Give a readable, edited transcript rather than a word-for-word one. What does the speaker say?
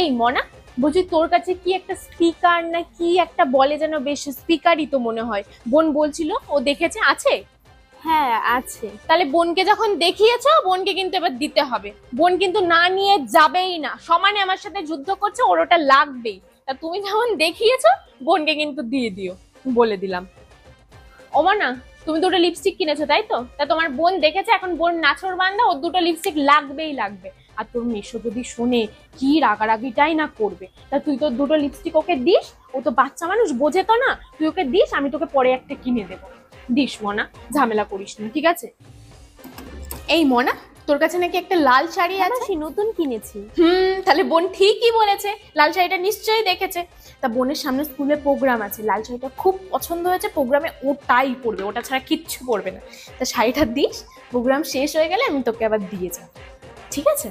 এই মনা, বলছি তোর কাছে কি একটা স্পিকার না কি একটা বলে যেন, বেশ স্পিকারই তো মনে হয়। বোন বলছিল ও দেখেছে, আছে? হ্যাঁ, আছে। তাহলে বোনকে যখন দেখিয়েছো, বোনকে কিন্তু এবার দিতে হবে। বোন কিন্তু না নিয়ে যাবেই না, সমানে আমার সাথে যুদ্ধ করছে, ওর ওটা লাগবেই। তা তুমি যখন দেখিয়েছো, বোনকে কিন্তু দিয়ে দিও, বলে দিলাম। ওমা, তুমি দুটো লিপস্টিক কিনেছো তাই তো? তা তোমার বোন দেখেছে, এখন বোন নাছোড় বান্দা, ওর দুটো লিপস্টিক লাগবেই লাগবে। আর তোর মেশো যদি শোনে, কি রাগারাগিটাই না করবে। তা তুই তো দুটো লিপস্টিক ওকে দিস, ও তো বাচ্চা মানুষ, বোঝে তো না। তুই ওকে দিস, আমি তোকে পরে একটা কিনে দেবো। দিস মনা, ঝামেলা করিস না, ঠিক আছে? এই মনা, তোর কাছে নাকি একটা লাল শাড়ি হ্যাঁ আছে? মাসি, নতুন কিনেছি। তাহলে বোন ঠিকই বলেছে, লাল শাড়িটা নিশ্চয়ই দেখেছে। তা বোনের সামনে স্কুলে প্রোগ্রাম আছে, লাল শাড়িটা খুব পছন্দ হয়েছে, প্রোগ্রামে ওটাই পরবে, ওটা ছাড়া কিচ্ছু পরবে না। তা শাড়িটা দিস, প্রোগ্রাম শেষ হয়ে গেলে আমি তোকে আবার দিয়ে যাবো, ঠিক আছে?